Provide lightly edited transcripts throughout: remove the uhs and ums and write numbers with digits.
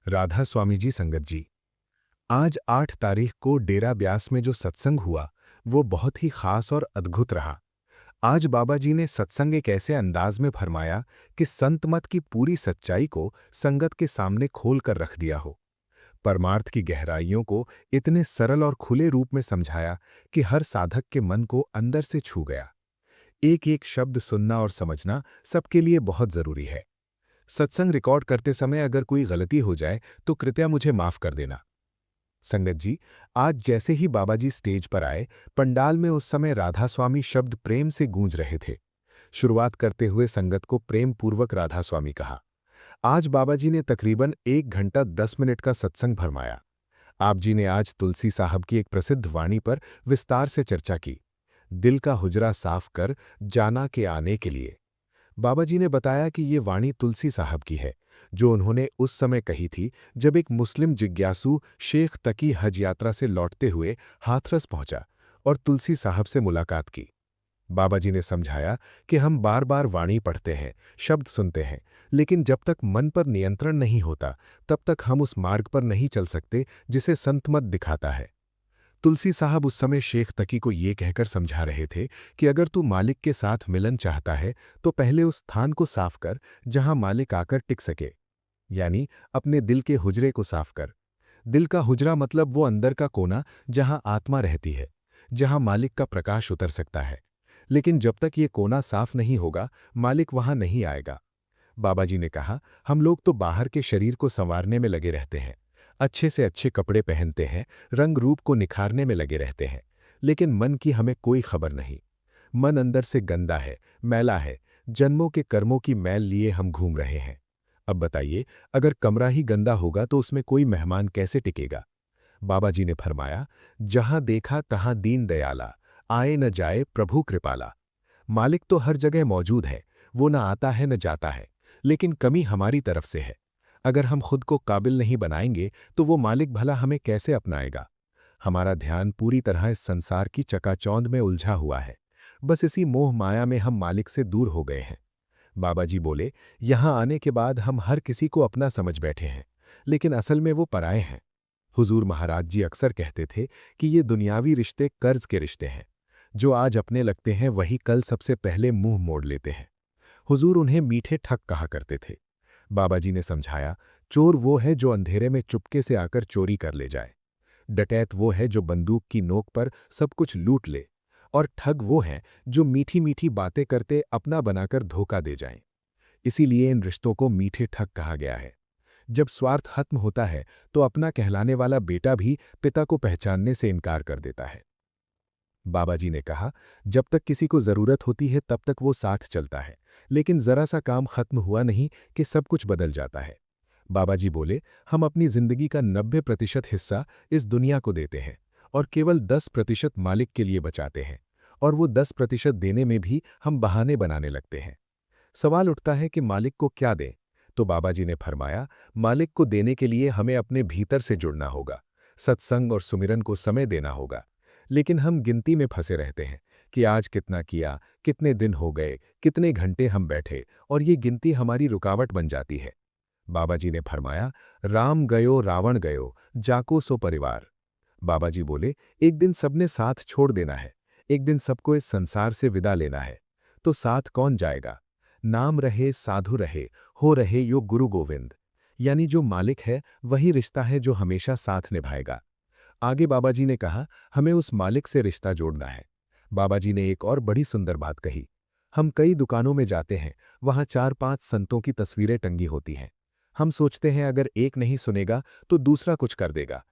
राधा स्वामी जी संगत जी। आज 8 तारीख को डेरा ब्यास में जो सत्संग हुआ वो बहुत ही खास और अद्भुत रहा। आज बाबा जी ने सत्संग एक ऐसे अंदाज में फरमाया कि संत मत की पूरी सच्चाई को संगत के सामने खोल कर रख दिया हो। परमार्थ की गहराइयों को इतने सरल और खुले रूप में समझाया कि हर साधक के मन को अंदर से छू गया। एक एक शब्द सुनना और समझना सबके लिए बहुत जरूरी है। सत्संग रिकॉर्ड करते समय अगर कोई गलती हो जाए तो कृपया मुझे माफ कर देना। संगत जी, आज जैसे ही बाबा जी स्टेज पर आए, पंडाल में उस समय राधा स्वामी शब्द प्रेम से गूंज रहे थे। शुरुआत करते हुए संगत को प्रेम पूर्वक राधा स्वामी कहा। आज बाबा जी ने तकरीबन 1 घंटा 10 मिनट का सत्संग फरमाया। आप जी ने आज तुलसी साहब की एक प्रसिद्ध वाणी पर विस्तार से चर्चा की। दिल का हुजरा साफ कर जाना के आने के लिए। बाबा जी ने बताया कि ये वाणी तुलसी साहब की है, जो उन्होंने उस समय कही थी जब एक मुस्लिम जिज्ञासु शेख तकी हज यात्रा से लौटते हुए हाथरस पहुंचा और तुलसी साहब से मुलाकात की। बाबा जी ने समझाया कि हम बार बार वाणी पढ़ते हैं, शब्द सुनते हैं, लेकिन जब तक मन पर नियंत्रण नहीं होता तब तक हम उस मार्ग पर नहीं चल सकते जिसे संतमत दिखाता है। तुलसी साहब उस समय शेख तकी को ये कहकर समझा रहे थे कि अगर तू मालिक के साथ मिलन चाहता है तो पहले उस स्थान को साफ कर जहां मालिक आकर टिक सके, यानी अपने दिल के हुजरे को साफ कर। दिल का हुजरा मतलब वो अंदर का कोना जहां आत्मा रहती है, जहां मालिक का प्रकाश उतर सकता है। लेकिन जब तक ये कोना साफ नहीं होगा, मालिक वहां नहीं आएगा। बाबा जी ने कहा, हम लोग तो बाहर के शरीर को संवारने में लगे रहते हैं, अच्छे से अच्छे कपड़े पहनते हैं, रंग रूप को निखारने में लगे रहते हैं, लेकिन मन की हमें कोई खबर नहीं। मन अंदर से गंदा है, मैला है, जन्मों के कर्मों की मैल लिए हम घूम रहे हैं। अब बताइए, अगर कमरा ही गंदा होगा तो उसमें कोई मेहमान कैसे टिकेगा? बाबा जी ने फरमाया, जहां देखा तहां दीन दयाला, आए न जाए प्रभु कृपाला। मालिक तो हर जगह मौजूद है, वो न आता है न जाता है, लेकिन कमी हमारी तरफ से है। अगर हम खुद को काबिल नहीं बनाएंगे तो वो मालिक भला हमें कैसे अपनाएगा? हमारा ध्यान पूरी तरह इस संसार की चकाचौंध में उलझा हुआ है। बस इसी मोह माया में हम मालिक से दूर हो गए हैं। बाबा जी बोले, यहां आने के बाद हम हर किसी को अपना समझ बैठे हैं, लेकिन असल में वो पराए हैं। हुजूर महाराज जी अक्सर कहते थे कि ये दुनियावी रिश्ते कर्ज के रिश्ते हैं। जो आज अपने लगते हैं वही कल सबसे पहले मुंह मोड़ लेते हैं। हुजूर उन्हें मीठे ठग कहा करते थे। बाबा जी ने समझाया, चोर वो है जो अंधेरे में चुपके से आकर चोरी कर ले जाए। डकैत वो है जो बंदूक की नोक पर सब कुछ लूट ले। और ठग वो है जो मीठी मीठी बातें करते अपना बनाकर धोखा दे जाएं। इसीलिए इन रिश्तों को मीठे ठग कहा गया है। जब स्वार्थ खत्म होता है तो अपना कहलाने वाला बेटा भी पिता को पहचानने से इनकार कर देता है। बाबा जी ने कहा, जब तक किसी को जरूरत होती है तब तक वो साथ चलता है, लेकिन जरा सा काम खत्म हुआ नहीं कि सब कुछ बदल जाता है। बाबा जी बोले, हम अपनी जिंदगी का 90% हिस्सा इस दुनिया को देते हैं और केवल 10% मालिक के लिए बचाते हैं, और वो 10% देने में भी हम बहाने बनाने लगते हैं। सवाल उठता है कि मालिक को क्या दें? तो बाबा जी ने फरमाया, मालिक को देने के लिए हमें अपने भीतर से जुड़ना होगा, सत्संग और सुमिरन को समय देना होगा। लेकिन हम गिनती में फंसे रहते हैं कि आज कितना किया, कितने दिन हो गए, कितने घंटे हम बैठे, और ये गिनती हमारी रुकावट बन जाती है। बाबा जी ने फरमाया, राम गयो रावण गयो, जाको सो परिवार। बाबा जी बोले, एक दिन सबने साथ छोड़ देना है, एक दिन सबको इस संसार से विदा लेना है। तो साथ कौन जाएगा? नाम रहे साधु रहे, हो रहे यो गुरु गोविंद। यानी जो मालिक है वही रिश्ता है जो हमेशा साथ निभाएगा। आगे बाबा जी ने कहा, हमें उस मालिक से रिश्ता जोड़ना है। बाबा जी ने एक और बड़ी सुंदर बात कही। हम कई दुकानों में जाते हैं, वहां 4-5 संतों की तस्वीरें टंगी होती हैं। हम सोचते हैं अगर एक नहीं सुनेगा तो दूसरा कुछ कर देगा।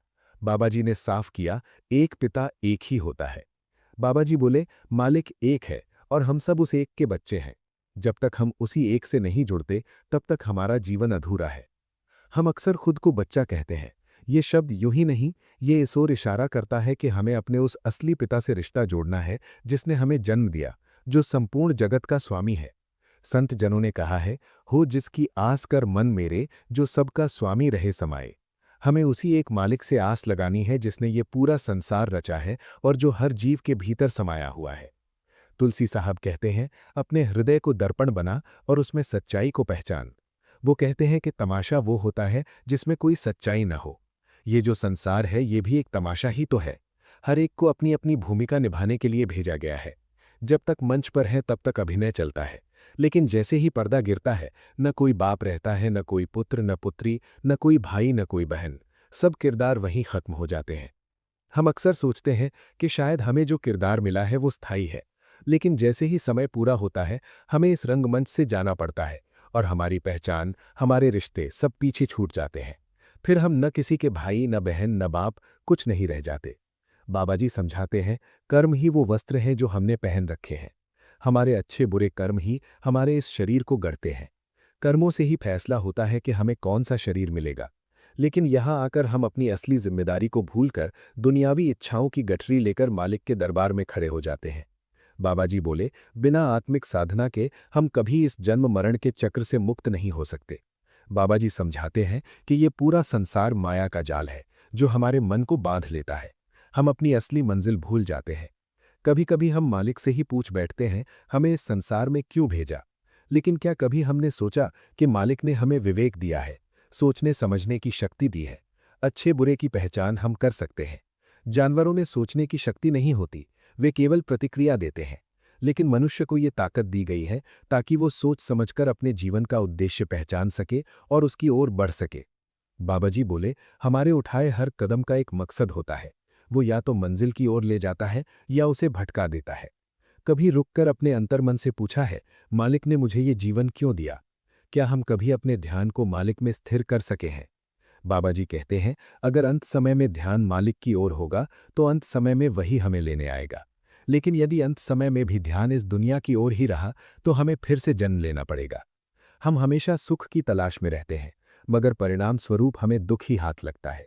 बाबा जी ने साफ किया, एक पिता एक ही होता है। बाबा जी बोले, मालिक एक है और हम सब उस एक के बच्चे हैं। जब तक हम उसी एक से नहीं जुड़ते तब तक हमारा जीवन अधूरा है। हम अक्सर खुद को बच्चा कहते हैं। ये शब्द यूं ही नहीं, ये इस ओर इशारा करता है कि हमें अपने उस असली पिता से रिश्ता जोड़ना है जिसने हमें जन्म दिया, जो संपूर्ण जगत का स्वामी है। संत जनों ने कहा है, हो जिसकी आस कर मन मेरे, जो सबका स्वामी रहे समाये। हमें उसी एक मालिक से आस लगानी है जिसने ये पूरा संसार रचा है और जो हर जीव के भीतर समाया हुआ है। तुलसी साहब कहते हैं, अपने हृदय को दर्पण बना और उसमें सच्चाई को पहचान। वो कहते हैं कि तमाशा वो होता है जिसमें कोई सच्चाई न हो। ये जो संसार है ये भी एक तमाशा ही तो है। हर एक को अपनी अपनी भूमिका निभाने के लिए भेजा गया है। जब तक मंच पर है तब तक अभिनय चलता है, लेकिन जैसे ही पर्दा गिरता है, न कोई बाप रहता है, न कोई पुत्र, न पुत्री, न कोई भाई, न कोई बहन। सब किरदार वहीं खत्म हो जाते हैं। हम अक्सर सोचते हैं कि शायद हमें जो किरदार मिला है वो स्थायी है, लेकिन जैसे ही समय पूरा होता है, हमें इस रंगमंच से जाना पड़ता है और हमारी पहचान, हमारे रिश्ते सब पीछे छूट जाते हैं। फिर हम न किसी के भाई, न बहन, न बाप, कुछ नहीं रह जाते। बाबा जी समझाते हैं, कर्म ही वो वस्त्र हैं जो हमने पहन रखे हैं। हमारे अच्छे बुरे कर्म ही हमारे इस शरीर को गढ़ते हैं। कर्मों से ही फैसला होता है कि हमें कौन सा शरीर मिलेगा। लेकिन यहाँ आकर हम अपनी असली जिम्मेदारी को भूलकर दुनियावी इच्छाओं की गठरी लेकर मालिक के दरबार में खड़े हो जाते हैं। बाबा जी बोले, बिना आत्मिक साधना के हम कभी इस जन्म मरण के चक्र से मुक्त नहीं हो सकते। बाबा जी समझाते हैं कि ये पूरा संसार माया का जाल है जो हमारे मन को बांध लेता है। हम अपनी असली मंजिल भूल जाते हैं। कभी कभी हम मालिक से ही पूछ बैठते हैं, हमें इस संसार में क्यों भेजा। लेकिन क्या कभी हमने सोचा कि मालिक ने हमें विवेक दिया है, सोचने समझने की शक्ति दी है। अच्छे बुरे की पहचान हम कर सकते हैं। जानवरों में सोचने की शक्ति नहीं होती, वे केवल प्रतिक्रिया देते हैं। लेकिन मनुष्य को ये ताकत दी गई है ताकि वो सोच समझकर अपने जीवन का उद्देश्य पहचान सके और उसकी ओर बढ़ सके। बाबा जी बोले, हमारे उठाए हर कदम का एक मकसद होता है। वो या तो मंजिल की ओर ले जाता है या उसे भटका देता है। कभी रुककर अपने अंतर्मन से पूछा है, मालिक ने मुझे ये जीवन क्यों दिया? क्या हम कभी अपने ध्यान को मालिक में स्थिर कर सके हैं? बाबा जी कहते हैं, अगर अंत समय में ध्यान मालिक की ओर होगा तो अंत समय में वही हमें लेने आएगा। लेकिन यदि अंत समय में भी ध्यान इस दुनिया की ओर ही रहा तो हमें फिर से जन्म लेना पड़ेगा। हम हमेशा सुख की तलाश में रहते हैं, मगर परिणाम स्वरूप हमें दुख ही हाथ लगता है।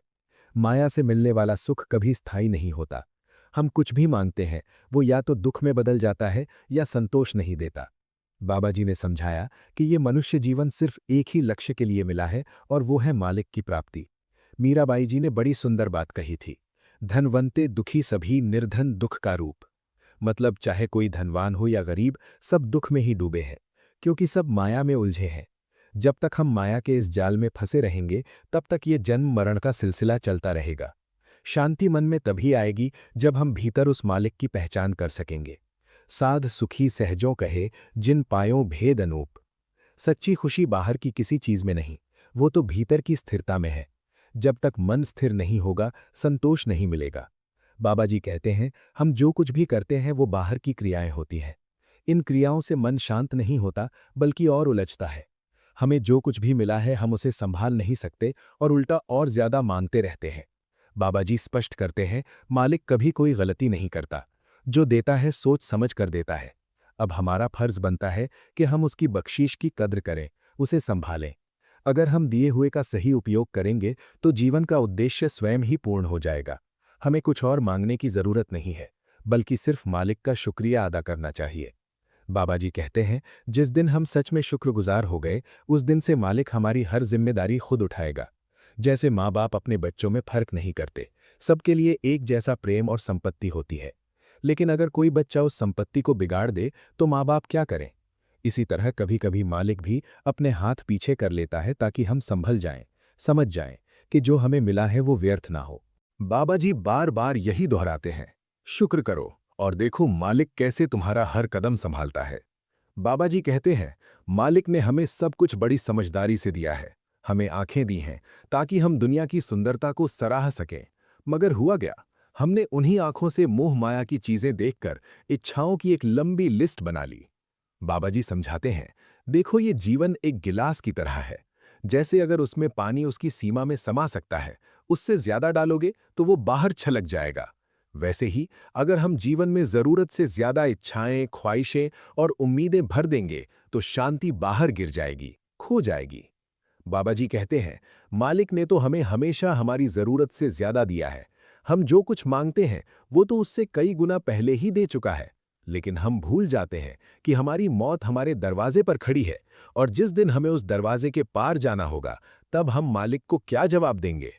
माया से मिलने वाला सुख कभी स्थायी नहीं होता। हम कुछ भी मांगते हैं, वो या तो दुख में बदल जाता है या संतोष नहीं देता। बाबा जी ने समझाया कि ये मनुष्य जीवन सिर्फ एक ही लक्ष्य के लिए मिला है और वो है मालिक की प्राप्ति। मीराबाई जी ने बड़ी सुंदर बात कही थी, धनवंते दुखी सभी निर्धन दुख का रूप। मतलब चाहे कोई धनवान हो या गरीब, सब दुख में ही डूबे हैं, क्योंकि सब माया में उलझे हैं। जब तक हम माया के इस जाल में फंसे रहेंगे, तब तक ये जन्म मरण का सिलसिला चलता रहेगा। शांति मन में तभी आएगी जब हम भीतर उस मालिक की पहचान कर सकेंगे। साध सुखी सहजों कहे, जिन पायों भेद अनूप। सच्ची खुशी बाहर की किसी चीज में नहीं, वो तो भीतर की स्थिरता में है। जब तक मन स्थिर नहीं होगा, संतोष नहीं मिलेगा। बाबा जी कहते हैं, हम जो कुछ भी करते हैं वो बाहर की क्रियाएं होती हैं। इन क्रियाओं से मन शांत नहीं होता, बल्कि और उलझता है। हमें जो कुछ भी मिला है हम उसे संभाल नहीं सकते और उल्टा और ज्यादा मांगते रहते हैं। बाबा जी स्पष्ट करते हैं, मालिक कभी कोई गलती नहीं करता। जो देता है सोच समझ कर देता है। अब हमारा फर्ज बनता है कि हम उसकी बख्शीश की कद्र करें, उसे संभालें। अगर हम दिए हुए का सही उपयोग करेंगे तो जीवन का उद्देश्य स्वयं ही पूर्ण हो जाएगा। हमें कुछ और मांगने की जरूरत नहीं है, बल्कि सिर्फ मालिक का शुक्रिया अदा करना चाहिए। बाबा जी कहते हैं, जिस दिन हम सच में शुक्रगुजार हो गए, उस दिन से मालिक हमारी हर जिम्मेदारी खुद उठाएगा। जैसे माँ बाप अपने बच्चों में फर्क नहीं करते, सबके लिए एक जैसा प्रेम और संपत्ति होती है। लेकिन अगर कोई बच्चा उस संपत्ति को बिगाड़ दे तो माँ बाप क्या करें? इसी तरह कभी कभी मालिक भी अपने हाथ पीछे कर लेता है ताकि हम संभल जाएं, समझ जाएं कि जो हमें मिला है वो व्यर्थ ना हो। बाबा जी बार बार यही दोहराते हैं, शुक्र करो और देखो मालिक कैसे तुम्हारा हर कदम संभालता है। बाबा जी कहते हैं, मालिक ने हमें सब कुछ बड़ी समझदारी से दिया है। हमें आंखें दी हैं ताकि हम दुनिया की सुंदरता को सराह सकें। मगर हुआ क्या, हमने उन्हीं आंखों से मोह माया की चीजें देखकर इच्छाओं की एक लंबी लिस्ट बना ली। बाबा जी समझाते हैं, देखो ये जीवन एक गिलास की तरह है। जैसे अगर उसमें पानी उसकी सीमा में समा सकता है, उससे ज्यादा डालोगे तो वो बाहर छलक जाएगा। वैसे ही अगर हम जीवन में जरूरत से ज्यादा इच्छाएं, ख्वाहिशें और उम्मीदें भर देंगे तो शांति बाहर गिर जाएगी, खो जाएगी। बाबा जी कहते हैं, मालिक ने तो हमें हमेशा हमारी जरूरत से ज्यादा दिया है। हम जो कुछ मांगते हैं वो तो उससे कई गुना पहले ही दे चुका है। लेकिन हम भूल जाते हैं कि हमारी मौत हमारे दरवाजे पर खड़ी है और जिस दिन हमें उस दरवाजे के पार जाना होगा, तब हम मालिक को क्या जवाब देंगे?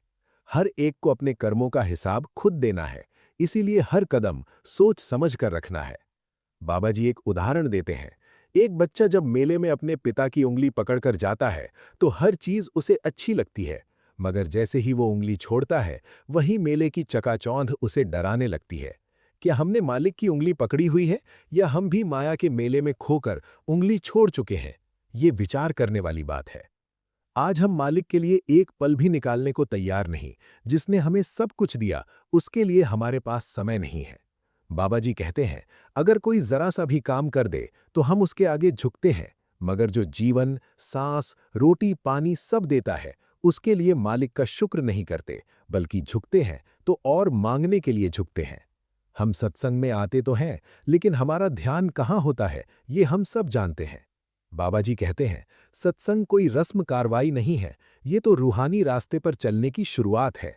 हर एक को अपने कर्मों का हिसाब खुद देना है, इसीलिए हर कदम सोच समझ कर रखना है। बाबा जी एक उदाहरण देते हैं। एक बच्चा जब मेले में अपने पिता की उंगली पकड़कर जाता है तो हर चीज उसे अच्छी लगती है, मगर जैसे ही वो उंगली छोड़ता है वहीं मेले की चकाचौंध उसे डराने लगती है। क्या हमने मालिक की उंगली पकड़ी हुई है या हम भी माया के मेले में खोकर उंगली छोड़ चुके हैं? ये विचार करने वाली बात है। आज हम मालिक के लिए एक पल भी निकालने को तैयार नहीं। जिसने हमें सब कुछ दिया, उसके लिए हमारे पास समय नहीं है। बाबा जी कहते हैं, अगर कोई जरा सा भी काम कर दे तो हम उसके आगे झुकते हैं, मगर जो जीवन, सांस, रोटी, पानी सब देता है, उसके लिए मालिक का शुक्र नहीं करते, बल्कि झुकते हैं तो और मांगने के लिए झुकते हैं। हम सत्संग में आते तो हैं, लेकिन हमारा ध्यान कहाँ होता है, ये हम सब जानते हैं। बाबा जी कहते हैं, सत्संग कोई रस्म कार्रवाई नहीं है, ये तो रूहानी रास्ते पर चलने की शुरुआत है।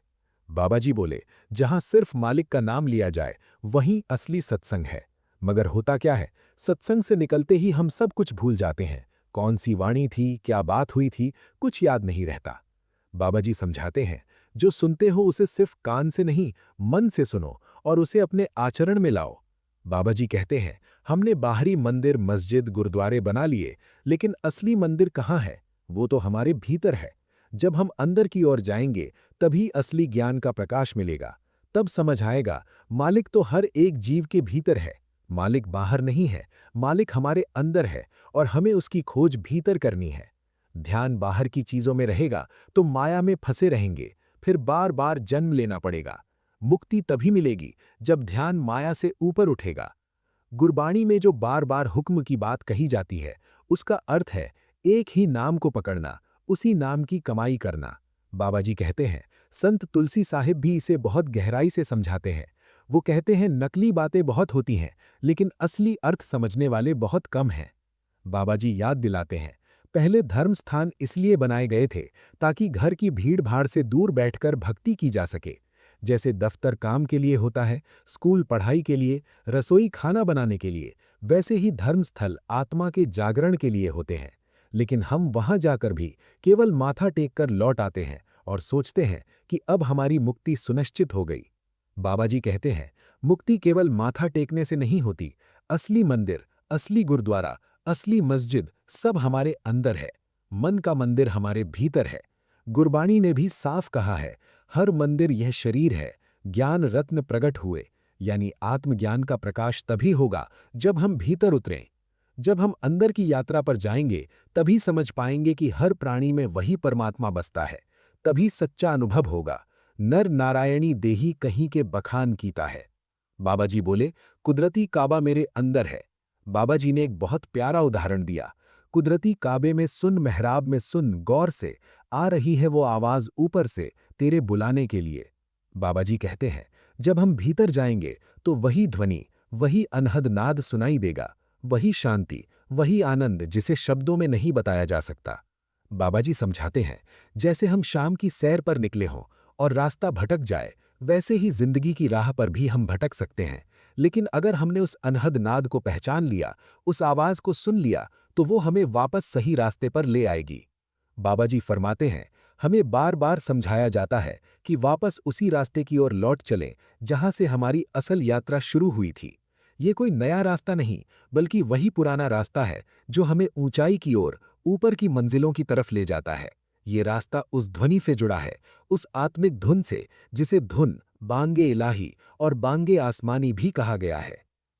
बाबा जी बोले, जहां सिर्फ मालिक का नाम लिया जाए, वहीं असली सत्संग है। मगर होता क्या है, सत्संग से निकलते ही हम सब कुछ भूल जाते हैं। कौन सी वाणी थी, क्या बात हुई थी, कुछ याद नहीं रहता। बाबा जी समझाते हैं, जो सुनते हो उसे सिर्फ कान से नहीं, मन से सुनो और उसे अपने आचरण में लाओ। बाबा जी कहते हैं, हमने बाहरी मंदिर, मस्जिद, गुरुद्वारे बना लिए, लेकिन असली मंदिर कहाँ है? वो तो हमारे भीतर है। जब हम अंदर की ओर जाएंगे, तभी असली ज्ञान का प्रकाश मिलेगा। तब समझ आएगा, मालिक तो हर एक जीव के भीतर है। मालिक बाहर नहीं है, मालिक हमारे अंदर है और हमें उसकी खोज भीतर करनी है। ध्यान बाहर की चीजों में रहेगा तो माया में फंसे रहेंगे, फिर बार बार जन्म लेना पड़ेगा। मुक्ति तभी मिलेगी जब ध्यान माया से ऊपर उठेगा। गुरबाणी में जो बार बार हुक्म की बात कही जाती है, उसका अर्थ है एक ही नाम को पकड़ना, उसी नाम की कमाई करना। बाबा जी कहते हैं, संत तुलसी साहिब भी इसे बहुत गहराई से समझाते हैं। वो कहते हैं, नकली बातें बहुत होती हैं, लेकिन असली अर्थ समझने वाले बहुत कम हैं। बाबा जी याद दिलाते हैं, पहले धर्म स्थान इसलिए बनाए गए थे ताकि घर की भीड़ भाड़ से दूर बैठकर भक्ति की जा सके। जैसे दफ्तर काम के लिए होता है, स्कूल पढ़ाई के लिए, रसोई खाना बनाने के लिए, वैसे ही धर्मस्थल आत्मा के जागरण के लिए होते हैं। लेकिन हम वहां जाकर भी केवल माथा टेक कर लौट आते हैं और सोचते हैं कि अब हमारी मुक्ति सुनिश्चित हो गई। बाबा जी कहते हैं, मुक्ति केवल माथा टेकने से नहीं होती। असली मंदिर, असली गुरुद्वारा, असली मस्जिद सब हमारे अंदर है। मन का मंदिर हमारे भीतर है। गुरबाणी ने भी साफ कहा है, हर मंदिर यह शरीर है, ज्ञान रत्न प्रकट हुए। यानी आत्मज्ञान का प्रकाश तभी होगा जब हम भीतर उतरें। जब हम अंदर की यात्रा पर जाएंगे, तभी समझ पाएंगे कि हर प्राणी में वही परमात्मा बसता है। तभी सच्चा अनुभव होगा। नर नारायणी देही कहीं के बखान कीता है। बाबा जी बोले, कुदरती काबा मेरे अंदर है। बाबा जी ने एक बहुत प्यारा उदाहरण दिया। कुदरती काबे में सुन, मेहराब में सुन, गौर से आ रही है वो आवाज ऊपर से, तेरे बुलाने के लिए। बाबा जी कहते हैं, जब हम भीतर जाएंगे तो वही ध्वनि, वही अनहद नाद सुनाई देगा, वही शांति, वही आनंद जिसे शब्दों में नहीं बताया जा सकता। बाबा जी समझाते हैं, जैसे हम शाम की सैर पर निकले हों और रास्ता भटक जाए, वैसे ही जिंदगी की राह पर भी हम भटक सकते हैं। लेकिन अगर हमने उस अनहद नाद को पहचान लिया, उस आवाज को सुन लिया, तो वो हमें वापस सही रास्ते पर ले आएगी। बाबा जी फरमाते हैं, हमें बार बार समझाया जाता है कि वापस उसी रास्ते की ओर लौट चलें जहां से हमारी असल यात्रा शुरू हुई थी। ये कोई नया रास्ता नहीं, बल्कि वही पुराना रास्ता है जो हमें ऊंचाई की ओर, ऊपर की मंजिलों की तरफ ले जाता है। ये रास्ता उस ध्वनि से जुड़ा है, उस आत्मिक धुन से, जिसे धुन, बांगे इलाही और बांगे आसमानी भी कहा गया है।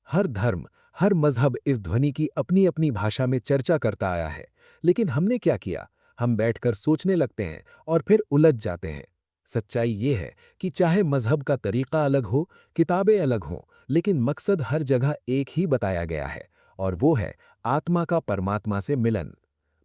हर धर्म, हर मजहब इस ध्वनि की अपनी अपनी भाषा में चर्चा करता आया है। लेकिन हमने क्या किया? हम बैठकर सोचने लगते हैं और फिर उलझ जाते हैं। सच्चाई ये है कि चाहे मजहब का तरीका अलग हो, किताबें अलग हों, लेकिन मकसद हर जगह एक ही बताया गया है, और वो है आत्मा का परमात्मा से मिलन।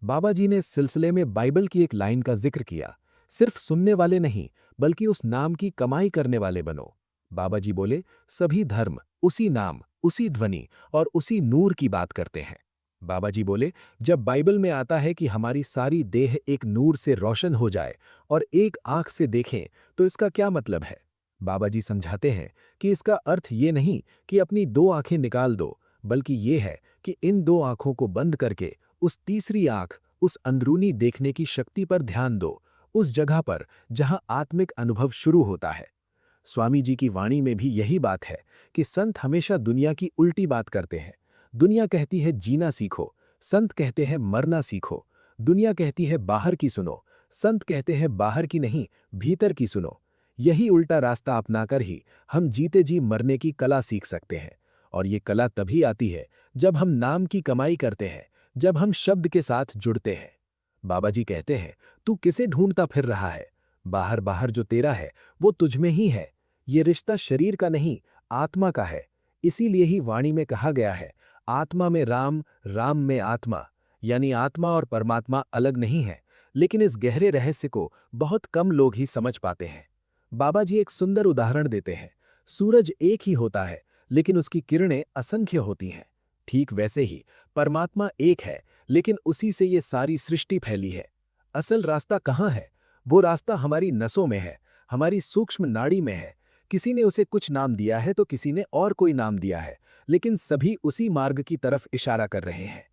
बाबा जी ने इस सिलसिले में बाइबल की एक लाइन का जिक्र किया, सिर्फ सुनने वाले नहीं, बल्कि उस नाम की कमाई करने वाले बनो। बाबा जी बोले, सभी धर्म उसी नाम, उसी ध्वनि और उसी नूर की बात करते हैं। बाबा जी बोले, जब बाइबल में आता है कि हमारी सारी देह एक नूर से रोशन हो जाए और एक आंख से देखें, तो इसका क्या मतलब है? बाबा जी समझाते हैं कि इसका अर्थ ये नहीं कि अपनी दो आंखें निकाल दो, बल्कि ये है कि इन दो आंखों को बंद करके उस तीसरी आंख, उस अंदरूनी देखने की शक्ति पर ध्यान दो, उस जगह पर जहां आत्मिक अनुभव शुरू होता है। स्वामी जी की वाणी में भी यही बात है कि संत हमेशा दुनिया की उल्टी बात करते हैं। दुनिया कहती है जीना सीखो, संत कहते हैं मरना सीखो, दुनिया कहती है बाहर की सुनो, संत कहते हैं बाहर की नहीं, भीतर की सुनो। यही उल्टा रास्ता अपनाकर ही हम जीते जी मरने की कला सीख सकते हैं। और ये कला तभी आती है जब हम नाम की कमाई करते हैं, जब हम शब्द के साथ जुड़ते हैं। बाबा जी कहते हैं, तू किसे ढूंढता फिर रहा है? बाहर बाहर जो तेरा है वो तुझ में ही है। ये रिश्ता शरीर का नहीं, आत्मा का है। इसीलिए ही वाणी में कहा गया है, आत्मा में राम, राम में आत्मा। यानी आत्मा और परमात्मा अलग नहीं है। लेकिन इस गहरे रहस्य को बहुत कम लोग ही समझ पाते हैं। बाबा जी एक सुंदर उदाहरण देते हैं। सूरज एक ही होता है, लेकिन उसकी किरणें असंख्य होती हैं। ठीक वैसे ही परमात्मा एक है, लेकिन उसी से ये सारी सृष्टि फैली है। असल रास्ता कहाँ है? वो रास्ता हमारी नसों में है, हमारी सूक्ष्म नाड़ी में है। किसी ने उसे कुछ नाम दिया है तो किसी ने और कोई नाम दिया है, लेकिन सभी उसी मार्ग की तरफ इशारा कर रहे हैं।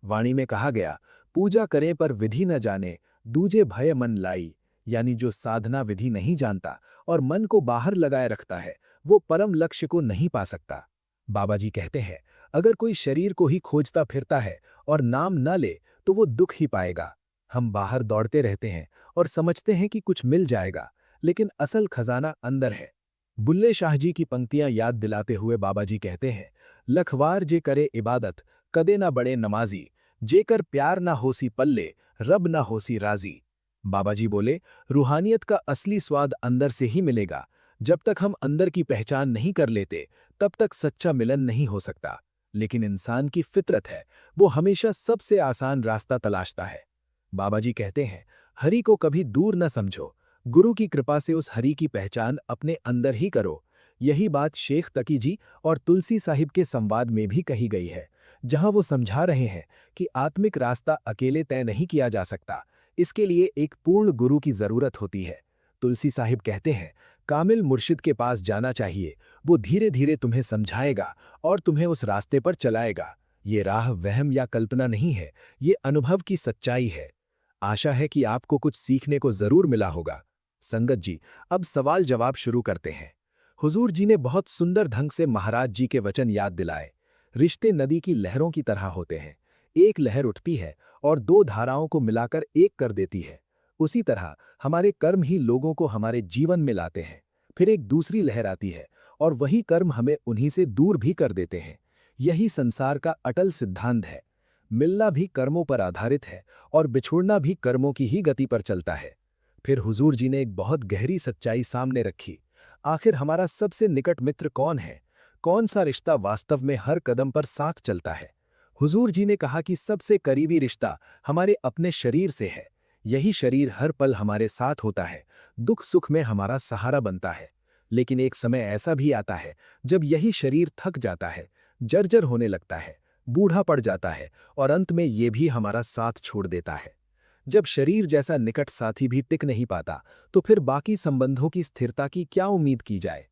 वाणी में कहा गया, पूजा करें पर विधि न जाने, दूजे भय मन लाई। यानी जो साधना विधि नहीं जानता और मन को बाहर लगाए रखता है, वो परम लक्ष्य को नहीं पा सकता। बाबा जी कहते हैं, अगर कोई शरीर को ही खोजता फिरता है और नाम न ले तो वो दुख ही पाएगा। हम बाहर दौड़ते रहते हैं और समझते हैं कि कुछ मिल जाएगा, लेकिन असल खजाना अंदर है। बुल्ले शाह जी की पंक्तियां याद दिलाते हुए बाबा जी कहते हैं, लखवार जे करे इबादत, कदे ना बड़े नमाजी, जेकर प्यार ना होसी पल्ले, रब ना होसी राजी। बाबा जी बोले, रूहानियत का असली स्वाद अंदर से ही मिलेगा। जब तक हम अंदर की पहचान नहीं कर लेते, तब तक सच्चा मिलन नहीं हो सकता। लेकिन इंसान की फितरत है, वो हमेशा सबसे आसान रास्ता तलाशता है। बाबा जी कहते हैं, हरि को कभी दूर न समझो, गुरु की कृपा से उस हरि की पहचान अपने अंदर ही करो। यही बात शेख तकी जी और तुलसी साहिब के संवाद में भी कही गई है, जहां वो समझा रहे हैं कि आत्मिक रास्ता अकेले तय नहीं किया जा सकता। इसके लिए एक पूर्ण गुरु की जरूरत होती है। तुलसी साहिब कहते हैं, कामिल मुर्शिद के पास जाना चाहिए। वो धीरे धीरे तुम्हें समझाएगा और तुम्हें उस रास्ते पर चलाएगा। ये राह वहम या कल्पना नहीं है, ये अनुभव की सच्चाई है। आशा है कि आपको कुछ सीखने को जरूर मिला होगा। संगत जी, अब सवाल जवाब शुरू करते हैं। हुजूर जी ने बहुत सुंदर ढंग से महाराज जी के वचन याद दिलाए। रिश्ते नदी की लहरों की तरह होते हैं। एक लहर उठती है और दो धाराओं को मिलाकर एक कर देती है। उसी तरह हमारे कर्म ही लोगों को हमारे जीवन में लाते हैं। फिर एक दूसरी लहर आती है और वही कर्म हमें उन्हीं से दूर भी कर देते हैं। यही संसार का अटल सिद्धांत है। मिलना भी कर्मों पर आधारित है और बिछुड़ना भी कर्मों की ही गति पर चलता है। फिर हुजूर जी ने एक बहुत गहरी सच्चाई सामने रखी। आखिर हमारा सबसे निकट मित्र कौन है? कौन सा रिश्ता वास्तव में हर कदम पर साथ चलता है? हुजूर जी ने कहा कि सबसे करीबी रिश्ता हमारे अपने शरीर से है। यही शरीर हर पल हमारे साथ होता है, दुख सुख में हमारा सहारा बनता है। लेकिन एक समय ऐसा भी आता है जब यही शरीर थक जाता है, जर्जर होने लगता है, बूढ़ा पड़ जाता है और अंत में ये भी हमारा साथ छोड़ देता है। जब शरीर जैसा निकट साथी भी टिक नहीं पाता, तो फिर बाकी संबंधों की स्थिरता की क्या उम्मीद की जाए?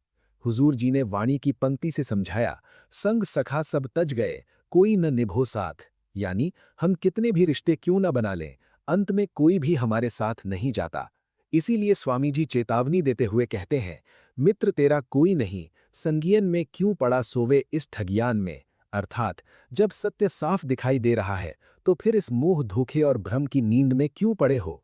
हुजूर जी ने वाणी की पंक्ति से समझाया, संग सखा सब तज गए, कोई न निभो साथ। यानी हम कितने भी रिश्ते क्यों न बना लें, अंत में कोई भी हमारे साथ नहीं जाता। इसीलिए स्वामी जी चेतावनी देते हुए कहते हैं, मित्र तेरा कोई नहीं, संगियन में क्यों पड़ा सोवे इस ठगियान में। अर्थात जब सत्य साफ दिखाई दे रहा है, तो फिर इस मोह धोखे और भ्रम की नींद में क्यों पड़े हो?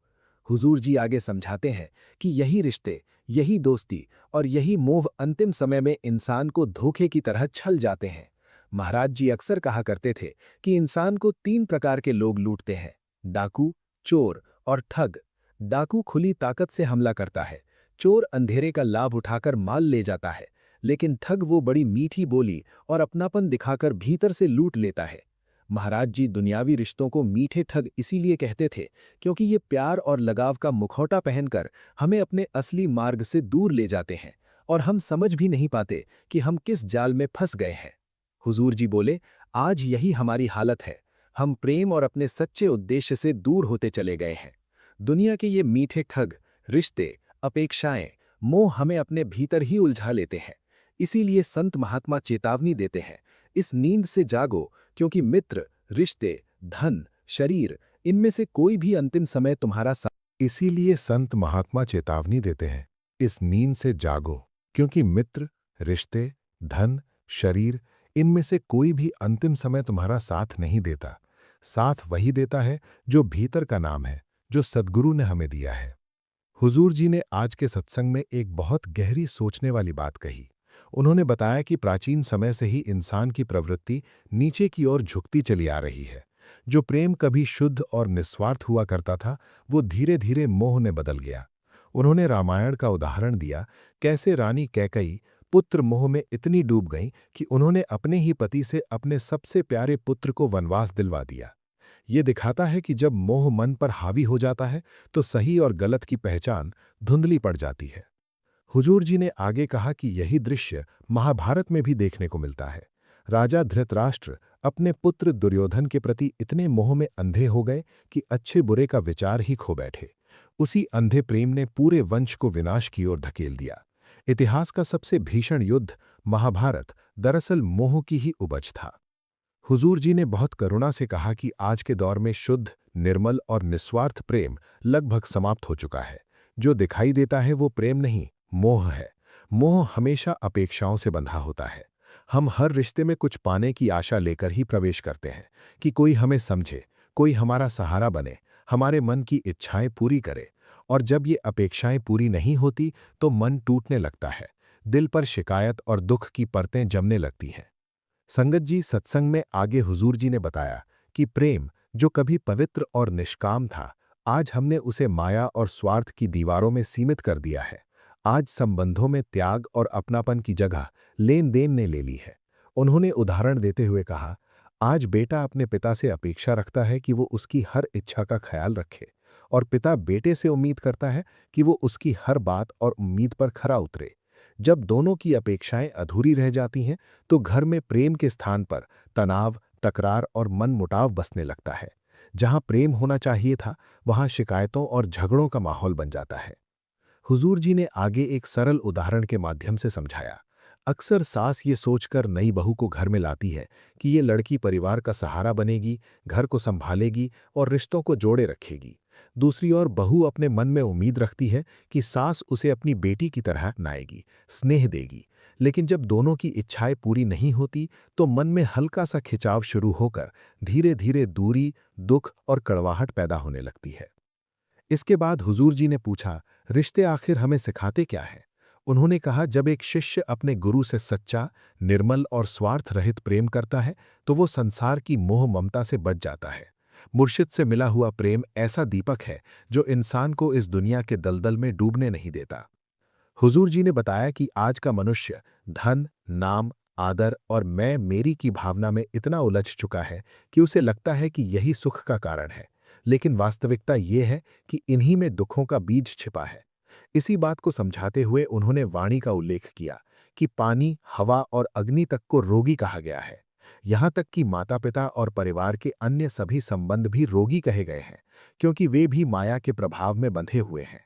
हुजूर जी आगे समझाते हैं कि यही रिश्ते, यही दोस्ती और यही मोह अंतिम समय में इंसान को धोखे की तरह छल जाते हैं। महाराज जी अक्सर कहा करते थे कि इंसान को तीन प्रकार के लोग लूटते हैं, डाकू, चोर और ठग। डाकू खुली ताकत से हमला करता है, चोर अंधेरे का लाभ उठाकर माल ले जाता है, लेकिन ठग वो बड़ी मीठी बोली और अपनापन दिखाकर भीतर से लूट लेता है। महाराज जी दुनियावी रिश्तों को मीठे ठग इसीलिए कहते थे क्योंकि ये प्यार और लगाव का मुखौटा पहनकर हमें अपने असली मार्ग से दूर ले जाते हैं और हम समझ भी नहीं पाते कि हम किस जाल में फंस गए हैं। हुजूर जी बोले, आज यही हमारी हालत है। हम प्रेम और अपने सच्चे उद्देश्य से दूर होते चले गए हैं। दुनिया के ये मीठे ठग, रिश्ते, अपेक्षाएं, मोह हमें अपने भीतर ही उलझा लेते हैं। इसीलिए संत महात्मा चेतावनी देते हैं, इस नींद से जागो, क्योंकि मित्र, रिश्ते, धन, शरीर, इनमें से कोई भी अंतिम समय तुम्हारा इसीलिए संत महात्मा चेतावनी देते हैं, इस नींद से जागो, क्योंकि मित्र, रिश्ते, धन, शरीर, इनमें से कोई भी अंतिम समय तुम्हारा साथ नहीं देता। साथ वही देता है जो भीतर का नाम है, जो सद्गुरु ने हमें दिया है। हुजूर जी ने आज के सत्संग में एक बहुत गहरी सोचने वाली बात कही। उन्होंने बताया कि प्राचीन समय से ही इंसान की प्रवृत्ति नीचे की ओर झुकती चली आ रही है। जो प्रेम कभी शुद्ध और निस्वार्थ हुआ करता था, वो धीरे धीरे मोह में बदल गया। उन्होंने रामायण का उदाहरण दिया, कैसे रानी कैकई पुत्र मोह में इतनी डूब गईं कि उन्होंने अपने ही पति से अपने सबसे प्यारे पुत्र को वनवास दिलवा दिया। ये दिखाता है कि जब मोह मन पर हावी हो जाता है तो सही और गलत की पहचान धुंधली पड़ जाती है। हुजूर जी ने आगे कहा कि यही दृश्य महाभारत में भी देखने को मिलता है। राजा धृतराष्ट्र अपने पुत्र दुर्योधन के प्रति इतने मोह में अंधे हो गए कि अच्छे बुरे का विचार ही खो बैठे। उसी अंधे प्रेम ने पूरे वंश को विनाश की ओर धकेल दिया। इतिहास का सबसे भीषण युद्ध महाभारत दरअसल मोह की ही उपज था। हुजूर जी ने बहुत करुणा से कहा कि आज के दौर में शुद्ध, निर्मल और निस्वार्थ प्रेम लगभग समाप्त हो चुका है। जो दिखाई देता है वो प्रेम नहीं, मोह है। मोह हमेशा अपेक्षाओं से बंधा होता है। हम हर रिश्ते में कुछ पाने की आशा लेकर ही प्रवेश करते हैं कि कोई हमें समझे, कोई हमारा सहारा बने, हमारे मन की इच्छाएं पूरी करे। और जब ये अपेक्षाएं पूरी नहीं होती तो मन टूटने लगता है, दिल पर शिकायत और दुख की परतें जमने लगती हैं। संगत जी, सत्संग में आगे हुजूर जी ने बताया कि प्रेम जो कभी पवित्र और निष्काम था, आज हमने उसे माया और स्वार्थ की दीवारों में सीमित कर दिया है। आज संबंधों में त्याग और अपनापन की जगह लेन देन ने ले ली है। उन्होंने उदाहरण देते हुए कहा, आज बेटा अपने पिता से अपेक्षा रखता है कि वो उसकी हर इच्छा का ख्याल रखे, और पिता बेटे से उम्मीद करता है कि वो उसकी हर बात और उम्मीद पर खरा उतरे। जब दोनों की अपेक्षाएं अधूरी रह जाती हैं तो घर में प्रेम के स्थान पर तनाव, तकरार और मनमुटाव बसने लगता है। जहां प्रेम होना चाहिए था, वहां शिकायतों और झगड़ों का माहौल बन जाता है। हुजूर जी ने आगे एक सरल उदाहरण के माध्यम से समझाया। अक्सर सास ये सोचकर नई बहू को घर में लाती है कि ये लड़की परिवार का सहारा बनेगी, घर को संभालेगी और रिश्तों को जोड़े रखेगी। दूसरी ओर बहू अपने मन में उम्मीद रखती है कि सास उसे अपनी बेटी की तरह अपनाएगी, स्नेह देगी। लेकिन जब दोनों की इच्छाएं पूरी नहीं होती तो मन में हल्का सा खिंचाव शुरू होकर धीरे धीरे दूरी, दुख और कड़वाहट पैदा होने लगती है। इसके बाद हुजूर जी ने पूछा, रिश्ते आखिर हमें सिखाते क्या है? उन्होंने कहा, जब एक शिष्य अपने गुरु से सच्चा, निर्मल और स्वार्थ रहित प्रेम करता है तो वो संसार की मोह ममता से बच जाता है। मुर्शिद से मिला हुआ प्रेम ऐसा दीपक है जो इंसान को इस दुनिया के दलदल में डूबने नहीं देता। हुजूर जी ने बताया कि आज का मनुष्य धन, नाम, आदर और मैं मेरी की भावना में इतना उलझ चुका है कि उसे लगता है कि यही सुख का कारण है। लेकिन वास्तविकता ये है कि इन्हीं में दुखों का बीज छिपा है। इसी बात को समझाते हुए उन्होंने वाणी का उल्लेख किया कि पानी, हवा और अग्नि तक को रोगी कहा गया है। यहाँ तक कि माता-पिता और परिवार के अन्य सभी संबंध भी रोगी कहे गए हैं, क्योंकि वे भी माया के प्रभाव में बंधे हुए हैं।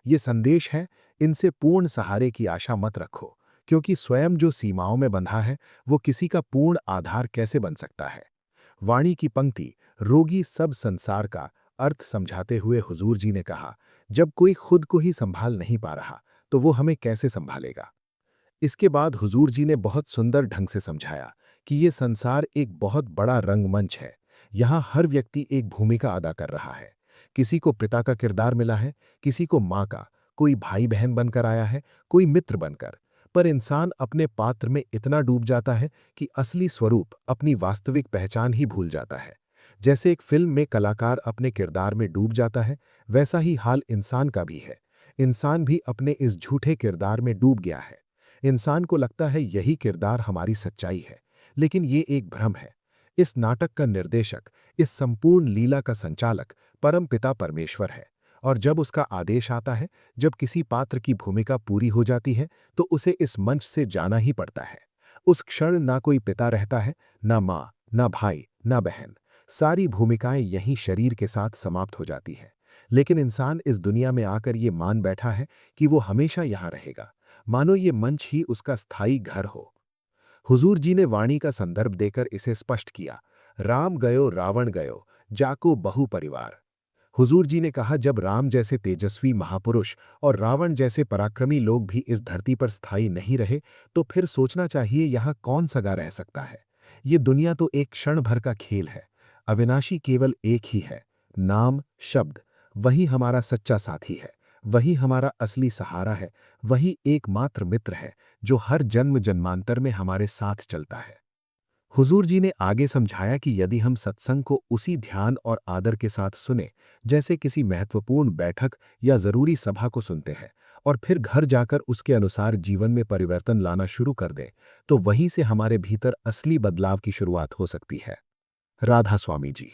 ये संदेश है, इनसे पूर्ण सहारे की आशा मत रखो, क्योंकि स्वयं जो सीमाओं में बंधा है वो किसी का पूर्ण आधार कैसे बन सकता है। वाणी की पंक्ति रोगी सब संसार का अर्थ समझाते हुए हुजूर जी ने कहा, जब कोई खुद को ही संभाल नहीं पा रहा तो वो हमें कैसे संभालेगा। इसके बाद हुजूर जी ने बहुत सुंदर ढंग से समझाया कि ये संसार एक बहुत बड़ा रंगमंच है। यहाँ हर व्यक्ति एक भूमिका अदा कर रहा है। किसी को पिता का किरदार मिला है, किसी को माँ का, कोई भाई बहन बनकर आया है, कोई मित्र बनकर। पर इंसान अपने पात्र में इतना डूब जाता है कि असली स्वरूप, अपनी वास्तविक पहचान ही भूल जाता है। जैसे एक फिल्म में कलाकार अपने किरदार में डूब जाता है, वैसा ही हाल इंसान का भी है। इंसान भी अपने इस झूठे किरदार में डूब गया है। इंसान को लगता है यही किरदार हमारी सच्चाई है, लेकिन ये एक भ्रम है। इस नाटक का निर्देशक, इस संपूर्ण लीला का संचालक परमपिता परमेश्वर है। और जब उसका आदेश आता है, जब किसी पात्र की भूमिका पूरी हो जाती है तो उसे इस मंच से जाना ही पड़ता है। उस क्षण ना कोई पिता रहता है, ना माँ, ना भाई, ना बहन। सारी भूमिकाएं यहीं शरीर के साथ समाप्त हो जाती हैं। लेकिन इंसान इस दुनिया में आकर ये मान बैठा है कि वो हमेशा यहाँ रहेगा, मानो ये मंच ही उसका स्थायी घर हो। हुजूर जी ने वाणी का संदर्भ देकर इसे स्पष्ट किया, राम गयो रावण गयो, जाको बहु परिवार। हुजूर जी ने कहा, जब राम जैसे तेजस्वी महापुरुष और रावण जैसे पराक्रमी लोग भी इस धरती पर स्थायी नहीं रहे तो फिर सोचना चाहिए यहाँ कौन सगा रह सकता है। ये दुनिया तो एक क्षण भर का खेल है। अविनाशी केवल एक ही है, नाम, शब्द। वही हमारा सच्चा साथी है, वही हमारा असली सहारा है, वही एकमात्र मित्र है जो हर जन्म जन्मांतर में हमारे साथ चलता है। हुजूर जी ने आगे समझाया कि यदि हम सत्संग को उसी ध्यान और आदर के साथ सुने, जैसे किसी महत्वपूर्ण बैठक या जरूरी सभा को सुनते हैं, और फिर घर जाकर उसके अनुसार जीवन में परिवर्तन लाना शुरू कर दें, तो वहीं से हमारे भीतर असली बदलाव की शुरुआत हो सकती है। राधा स्वामी जी।